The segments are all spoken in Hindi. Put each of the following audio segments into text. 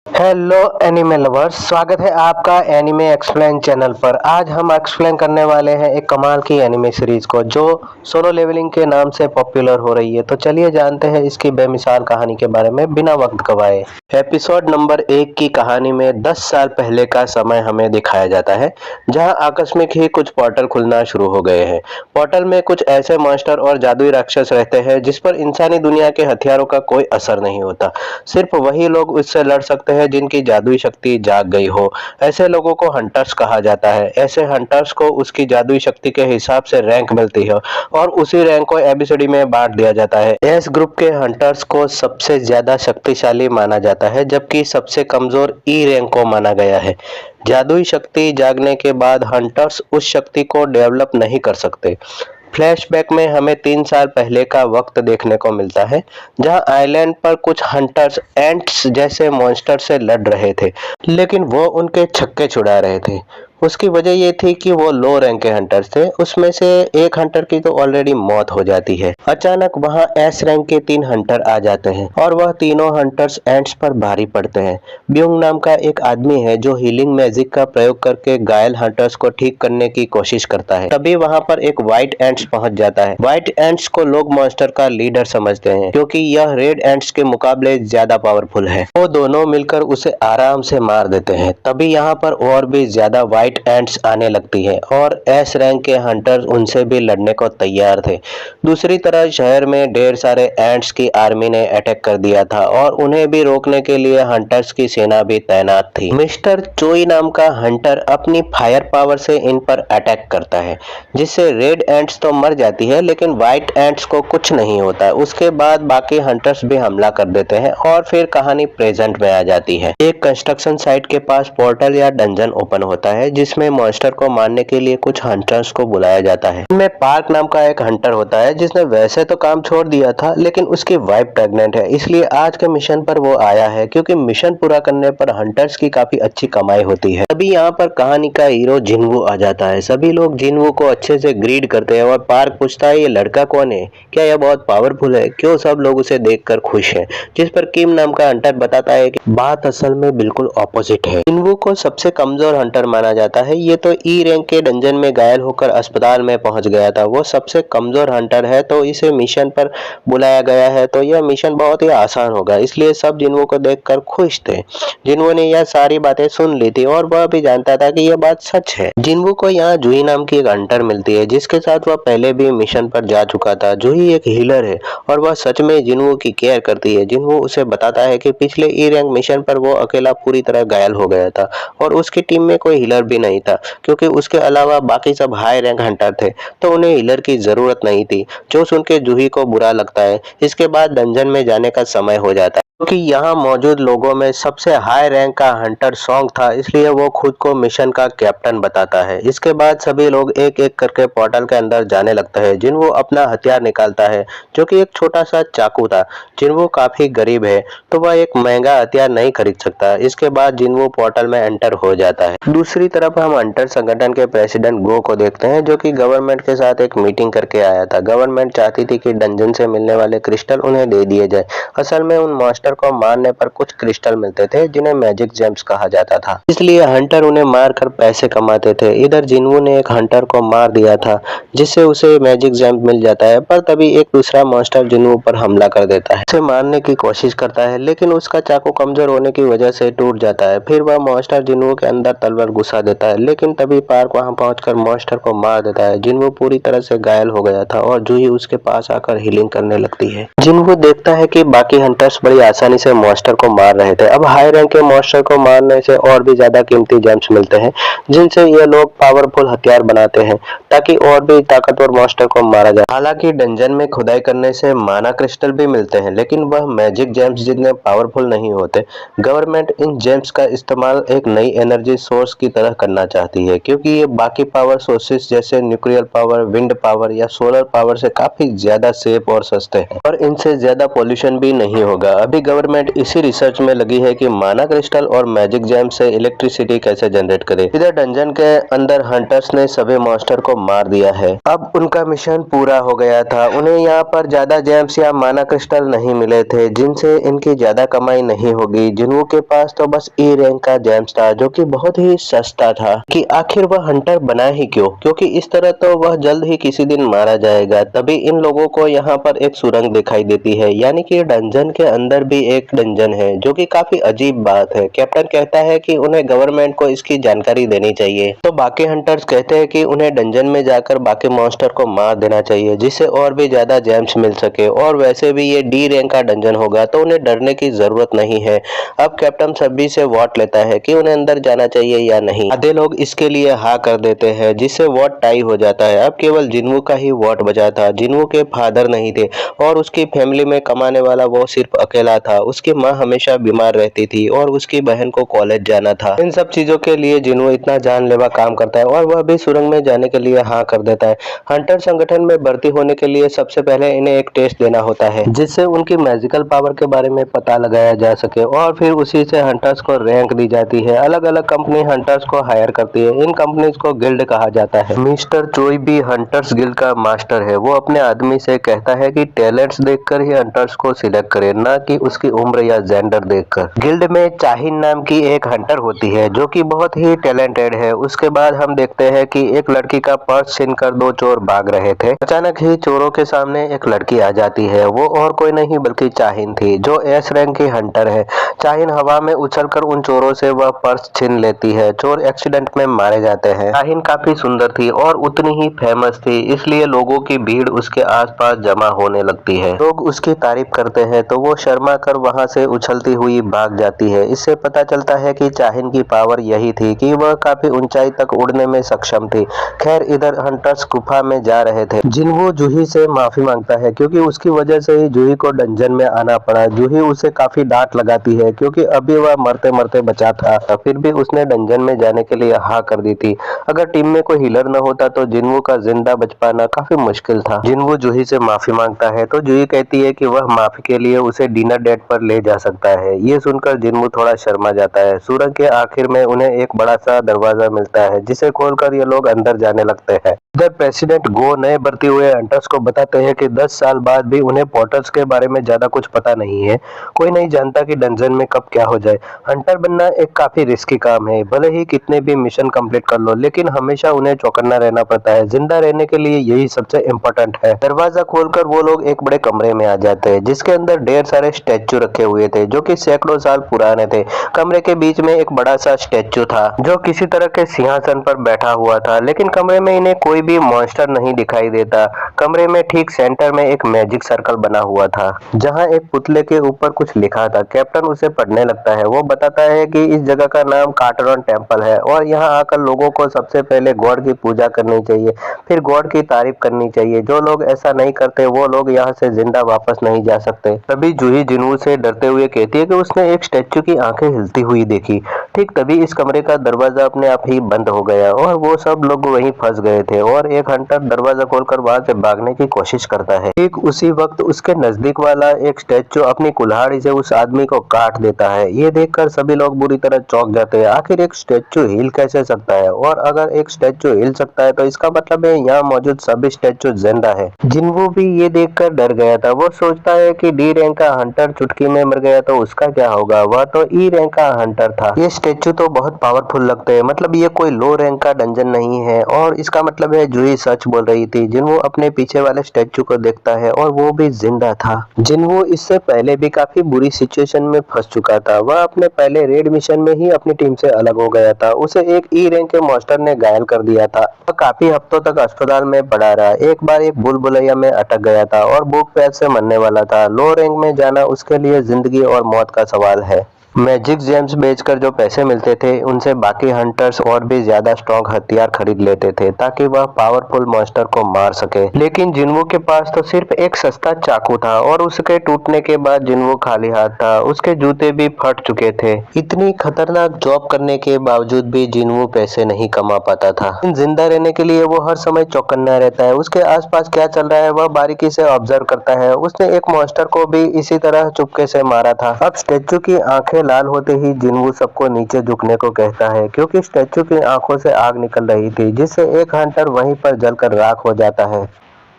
हेलो एनिमे लवर्स, स्वागत है आपका एनिमे एक्सप्लेन चैनल पर। आज हम एक्सप्लेन करने वाले हैं एक कमाल की एनिमे सीरीज को जो सोलो लेवलिंग के नाम से पॉपुलर हो रही है। तो चलिए जानते हैं इसकी बेमिसाल कहानी के बारे में बिना वक्त गवाए। एपिसोड नंबर 1 की कहानी में 10 साल पहले का समय हमें दिखाया जाता है, जहां आकस्मिक ही कुछ पोर्टल खुलना शुरू हो गए हैं। पोर्टल में कुछ ऐसे मॉन्स्टर और जादुई राक्षस रहते हैं जिस पर इंसानी दुनिया के हथियारों का कोई असर नहीं होता। सिर्फ वही लोग उससे लड़ सकते हैं जिनकी जादुई शक्ति जाग गई हो। ऐसे लोगों को हंटर्स कहा जाता है। ऐसे हंटर्स को उसकी जादुई शक्ति के हिसाब से रैंक मिलती है और उसी रैंक को एबीसीडी में बांट दिया जाता है। एस ग्रुप के हंटर्स को सबसे ज्यादा शक्तिशाली माना जाता है, जबकि सबसे कमजोर ई रैंक को माना गया है। जादुई शक्ति जागने के बाद हंटर्स उस शक्ति को डेवलप नहीं कर सकते। फ्लैशबैक में हमें 3 साल पहले का वक्त देखने को मिलता है, जहां आइलैंड पर कुछ हंटर्स एंट्स जैसे मॉन्स्टर से लड़ रहे थे, लेकिन वो उनके छक्के छुड़ा रहे थे। उसकी वजह ये थी कि वो लो रैंक के हंटर्स थे। उसमें से एक हंटर की तो ऑलरेडी मौत हो जाती है। अचानक वहां एस रैंक के 3 हंटर आ जाते हैं और वह तीनों हंटर्स एंट्स पर भारी पड़ते हैं। ब्यूंग नाम का एक आदमी है जो हीलिंग मैजिक का प्रयोग करके घायल हंटर्स को ठीक करने की कोशिश करता है। तभी वहां पर एक व्हाइट एंट्स पहुंच जाता है। व्हाइट एंट्स को लोग मॉन्स्टर का लीडर समझते हैं क्योंकि यह रेड एंट्स के मुकाबले ज्यादा पावरफुल है। वो दोनों मिलकर उसे आराम से मार देते हैं। तभी यहाँ पर और भी ज्यादा व्हाइट एंट्स आने लगती है और एस रैंक के हंटर्स उनसे भी लड़ने को तैयार थे। दूसरी तरफ शहर में ढेर सारे एंट्स की आर्मी ने अटैक कर दिया था और उन्हें भी रोकने के लिए हंटर्स की सेना भी तैनात थी। मिस्टर चोई नाम का हंटर अपनी फायर पावर से इन पर अटैक करता है, जिससे रेड एंट्स तो मर जाती है लेकिन व्हाइट एंट्स को कुछ नहीं होता। उसके बाद बाकी हंटर्स भी हमला कर देते हैं और फिर कहानी प्रेजेंट में आ जाती है। एक कंस्ट्रक्शन साइट के पास पोर्टल या डंजन ओपन होता है जिसमें मॉन्स्टर को मारने के लिए कुछ हंटर्स को बुलाया जाता है। इनमें पार्क नाम का एक हंटर होता है जिसने वैसे तो काम छोड़ दिया था, लेकिन उसकी वाइफ प्रेग्नेंट है, इसलिए आज के मिशन पर वो आया है क्योंकि मिशन पूरा करने पर हंटर्स की काफी अच्छी कमाई होती है। तभी यहाँ पर कहानी का हीरो जिन्वू आ जाता है। सभी लोग जिन्वू को अच्छे से ग्रीड करते हैं और पार्क पूछता है ये लड़का कौन है, क्या यह बहुत पावरफुल है, क्यों सब लोग उसे देखकर खुश हैं। जिस पर किम नाम का हंटर बताता है कि बात असल में बिल्कुल ऑपोजिट है। जिन्वू को सबसे कमजोर हंटर माना जाता है। ये तो ई रैंक के डंजन में घायल होकर अस्पताल में पहुंच गया था। वो सबसे कमजोर हंटर है तो इसे मिशन पर बुलाया गया है, तो यह मिशन बहुत ही आसान होगा, इसलिए सब जिन्वू को देखकर खुश थे। जिन्वू ने यह सारी बातें सुन ली थी और वह भी जानता था कि यह बात सच है। जिन्वू को यहाँ जूही नाम की एक हंटर मिलती है जिसके साथ वह पहले भी मिशन पर जा चुका था। जूही एक हीलर है और वह सच में जिन्वू की केयर करती है। जिन्वू उसे बताता है कि पिछले ई रैंक मिशन पर वो अकेला पूरी तरह घायल हो गया था और उसकी टीम में कोई हीलर भी नहीं था क्योंकि उसके अलावा बाकी सब हाई रैंक हंटर थे, तो उन्हें हीलर की जरूरत नहीं थी। जो सुनकर जूही को बुरा लगता है। इसके बाद डंजन में जाने का समय हो जाता है। क्योंकि यहाँ मौजूद लोगों में सबसे हाई रैंक का हंटर सॉन्ग था, इसलिए वो खुद को मिशन का कैप्टन बताता है। इसके बाद सभी लोग एक एक करके पोर्टल के अंदर जाने लगता है। जिन्वू अपना हथियार निकालता है जो कि एक छोटा सा चाकू था। जिन्वू काफी गरीब है तो वह एक महंगा हथियार नहीं खरीद सकता। इसके बाद जिन्वू पोर्टल में एंटर हो जाता है। दूसरी तरफ हम हंटर संगठन के प्रेसिडेंट गो को देखते हैं जो कि गवर्नमेंट के साथ एक मीटिंग करके आया था। गवर्नमेंट चाहती थी कि डंजन से मिलने वाले क्रिस्टल उन्हें दे दिए जाए। असल में उन मॉन्स्टर को मारने पर कुछ क्रिस्टल मिलते थे जिन्हें मैजिक जेम्स कहा जाता था, इसलिए हंटर उन्हें मारकर पैसे कमाते थे। इधर जिन्वू ने एक हंटर को मार दिया था जिससे उसे मैजिक जेम्स मिल जाता है, पर तभी एक दूसरा मॉन्स्टर जिन्वू पर हमला कर देता है। उसे मारने की कोशिश करता है लेकिन उसका चाकू कमजोर होने की वजह से टूट जाता है। फिर वह मॉन्स्टर जिन्वू के अंदर तलवार घुसा देता है, लेकिन तभी पार्क वहां पहुंचकर मॉन्स्टर को मार देता है। जिन्वू पूरी तरह से घायल हो गया था और जूही उसके पास आकर हीलिंग करने लगती है। जिन्वू देखता है कि बाकी हंटर्स बड़ी आसानी से मॉन्स्टर को मार रहे थे। अब हाई रैंक के मॉन्स्टर को मारने से और भी ज्यादा कीमती जेम्स मिलते हैं जिनसे ये लोग पावरफुल हथियार बनाते हैं ताकि और भी ताकतवर मॉन्स्टर को मारा जाए। हालांकि डंजन में खुदाई करने से माना क्रिस्टल भी मिलते हैं लेकिन वह मैजिक जेम्स जितने पावरफुल नहीं होते। गवर्नमेंट इन जेम्स का इस्तेमाल एक नई एनर्जी सोर्स की तरह करना चाहती है, क्योंकि ये बाकी पावर सोर्सेस जैसे न्यूक्लियर पावर, विंड पावर या सोलर पावर से काफी ज्यादा सेफ और सस्ते हैं और इनसे ज्यादा पोल्यूशन भी नहीं होगा। अभी गवर्नमेंट इसी रिसर्च में लगी है कि माना क्रिस्टल और मैजिक जैम से इलेक्ट्रिसिटी कैसे जनरेट करे। इधर डंजन के अंदर हंटर्स ने सभी मॉन्स्टर को मार दिया है। अब उनका मिशन पूरा हो गया था। उन्हें यहाँ पर ज्यादा जेम्स या माना क्रिस्टल नहीं मिले थे जिनसे इनकी ज्यादा कमाई नहीं होगी। जिन्हों के पास तो बस ए रैंक का जेम्स था जो कि बहुत ही सस्ता था। कि आखिर वह हंटर बना ही क्यों, क्योंकि इस तरह तो वह जल्द ही किसी दिन मारा जाएगा। तभी इन लोगों को यहाँ पर एक सुरंग दिखाई देती है, यानी कि डंजन के अंदर भी एक डंजन है, जो कि काफी अजीब बात है। कैप्टन कहता है कि उन्हें गवर्नमेंट को इसकी जानकारी देनी चाहिए, तो बाकी हंटर्स कहते हैं कि उन्हें डंजन में जाकर बाकी मॉन्स्टर को मार देना चाहिए जिससे और भी ज्यादा जेम्स मिल सके। और वैसे भी ये डी रैंक का डंजन होगा तो उन्हें डरने की जरूरत नहीं है। अब कैप्टन सभी से वोट लेता है कि उन्हें अंदर जाना चाहिए या नहीं। आधे लोग इसके लिए हाँ कर देते हैं जिससे वोट टाई हो जाता है। अब केवल जिन्वू का ही वोट बचा था। जिन्वू के फादर नहीं थे और उसकी फैमिली में कमाने वाला वो सिर्फ अकेला था। उसकी माँ हमेशा बीमार रहती थी और उसकी बहन को कॉलेज जाना था। इन सब चीजों के लिए जिन्वू इतना जानलेवा काम करता है और वह भी सुरंग में जाने के लिए हाँ कर देता है। हंटर संगठन में भर्ती होने के लिए सबसे पहले इन्हें एक टेस्ट देना होता है जिससे उनकी मैजिकल पावर के बारे में पता लगाया जा सके और फिर उसी से हंटर्स को रैंक दी जाती है। अलग अलग कंपनी हंटर्स को हायर करती है। इन कंपनीज को गिल्ड कहा जाता है। मिस्टर चोई भी हंटर्स गिल्ड का मास्टर है। वो अपने आदमी से कहता है कि टैलेंट्स देखकर ही हंटर्स को सिलेक्ट करे, ना कि उसकी उम्र या जेंडर देखकर। गिल्ड में चाहिन नाम की एक हंटर होती है जो कि बहुत ही टैलेंटेड है। उसके बाद हम देखते हैं कि एक लड़की का पर्स छीनकर दो चोर भाग रहे थे। अचानक ही चोरों के सामने एक लड़की आ जाती है। वो और कोई नहीं बल्कि चाहिन थी जो एस रैंक की हंटर है। चाहिन हवा में उछलकर उन चोरों से वह पर्स छीन लेती है। चोर एक्सीडेंट में मारे जाते हैं। चाहिन काफी सुंदर थी और उतनी ही फेमस थी, इसलिए लोगों की भीड़ उसके आसपास जमा होने लगती है। लोग उसकी तारीफ करते हैं तो वो शर्मा कर वहां से उछलती हुई भाग जाती है। इससे पता चलता है कि चाहिन की पावर यही थी कि वह काफी ऊंचाई तक उड़ने में सक्षम थी। खैर इधर हंटर्स गुफा में जा रहे थे। जिन्वू जूही से माफी मांगता है क्योंकि उसकी वजह से ही जूही को डंजन में आना पड़ा। जूही उसे काफी डांट लगाती है क्योंकि अभी वह मरते मरते बचा था, फिर भी उसने डंजन में जाने के लिए हाँ कर दी थी। अगर टीम में कोई हीलर न होता तो जिन्वू का जिंदा बच पाना काफी मुश्किल था। जिन्वू जूही से माफी मांगता है तो जूही कहती है कि वह माफी के लिए उसे डिनर डेट पर ले जा सकता है। ये सुनकर जिन्वू थोड़ा शर्मा जाता है। सुरंग के आखिर में उन्हें एक बड़ा सा दरवाजा मिलता है जिसे खोलकर ये लोग अंदर जाने लगते हैं। इधर प्रेसिडेंट गो नए भर्ती हुए हंटर्स को बताते हैं कि 10 साल बाद भी उन्हें पोर्टल्स के बारे में ज्यादा कुछ पता नहीं है। कोई नहीं जानता कि डंजन में कब क्या हो जाए। हंटर बनना एक काफी रिस्की काम है। भले ही कितने भी मिशन कंप्लीट कर लो, लेकिन हमेशा उन्हें चौकन्ना रहना पड़ता है। जिंदा रहने के लिए यही सबसे इम्पोर्टेंट है। दरवाजा खोलकर वो लोग एक बड़े कमरे में आ जाते हैं जिसके अंदर ढेर सारे स्टैचू रखे हुए थे जो कि सैकड़ों साल पुराने थे। कमरे के बीच में एक बड़ा सा स्टैचू था जो किसी तरह के सिंहासन पर बैठा हुआ था, लेकिन कमरे में इन्हें कोई भी मॉन्स्टर नहीं दिखाई देता। कमरे में ठीक सेंटर में एक मैजिक सर्कल बना हुआ था जहां एक पुतले के ऊपर कुछ लिखा था। कैप्टन उसे पढ़ने लगता है। वो बताता है कि इस जगह का नाम कार्टरॉन टेम्पल है और यहाँ आकर लोगों को सबसे पहले गॉड की पूजा करनी चाहिए, फिर गॉड की तारीफ करनी चाहिए। जो लोग ऐसा नहीं करते वो लोग यहाँ से जिंदा वापस नहीं जा सकते। तभी जूही जिन्वू से डरते हुए कहती है कि उसने एक स्टैचू की आंखें हिलती हुई देखी। ठीक तभी इस कमरे का दरवाजा अपने आप ही बंद हो गया और वो सब लोग वहीं फंस गए थे और एक हंटर दरवाजा खोलकर वहां से भागने की कोशिश करता है। ठीक उसी वक्त उसके नजदीक वाला एक स्टैचू अपनी कुल्हाड़ी से उस आदमी को काट देता है। ये देखकर सभी लोग बुरी तरह चौंक जाते हैं। आखिर एक स्टैचू हिल कैसे सकता है, और अगर एक स्टैचू हिल सकता है तो इसका मतलब है यहाँ मौजूद सभी स्टैचू जिंदा है। जिन्वू भी ये देखकर डर गया था। वो सोचता है कि डी रैंक का हंटर चुटकी में मर गया तो उसका क्या होगा। वह तो ई रैंक का हंटर था। ये स्टैचू तो बहुत पावरफुल लगते हैं, मतलब ये कोई लो रैंक का डंजन नहीं है और इसका मतलब है जूही सच बोल रही थी। जिन्वू अपने पीछे वाले स्टैचू को देखता है और वो भी जिंदा था। जिन्वू इससे पहले भी काफी बुरी सिचुएशन में फंस चुका था। वह अपने पहले रेड मिशन में ही अपनी टीम से अलग हो गया था। उसे एक ई रैंक के मॉन्स्टर ने घायल कर दिया था। वह काफी हफ्तों तक अस्पताल में पड़ा रहा। एक बार एक भूल-भुलैया में अटक गया था और भूख प्यास से मरने वाला था। लो रैंक में जाना उसके लिए जिंदगी और मौत का सवाल है। मैजिक जेम्स बेचकर जो पैसे मिलते थे उनसे बाकी हंटर्स और भी ज्यादा स्ट्रॉन्ग हथियार खरीद लेते थे ताकि वह पावरफुल मॉन्स्टर को मार सके। लेकिन जिन्वो के पास तो सिर्फ एक सस्ता चाकू था और उसके टूटने के बाद जिन्वो खाली हाथ था। उसके जूते भी फट चुके थे। इतनी खतरनाक जॉब करने के बावजूद भी जिन्वो पैसे नहीं कमा पाता था। जिंदा रहने के लिए वो हर समय चौकन्ना रहता है। उसके आसपास क्या चल रहा है वह बारीकी से ऑब्जर्व करता है। उसने एक मॉन्स्टर को भी इसी तरह चुपके से मारा था। अब स्टैचू की आंखें लाल होते ही जिन्वो सबको नीचे झुकने को कहता है क्योंकि स्टैचू की आंखों से आग निकल रही थी जिससे एक हंटर वहीं पर जलकर राख हो जाता है।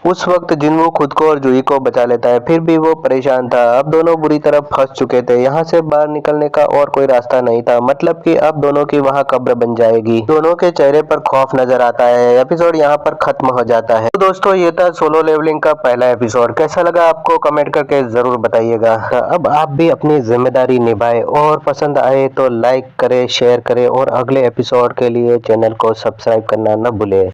उस वक्त जिन्वो खुद को और जूही को बचा लेता है। फिर भी वो परेशान था। अब दोनों बुरी तरह फंस चुके थे। यहाँ से बाहर निकलने का और कोई रास्ता नहीं था। मतलब कि अब दोनों की वहाँ कब्र बन जाएगी। दोनों के चेहरे पर खौफ नजर आता है। एपिसोड यहाँ पर खत्म हो जाता है। तो दोस्तों ये था सोलो लेवलिंग का पहला एपिसोड। कैसा लगा आपको कमेंट करके जरूर बताइएगा। अब आप भी अपनी जिम्मेदारी निभाए और पसंद आए तो लाइक करे, शेयर करे और अगले एपिसोड के लिए चैनल को सब्सक्राइब करना न भूले।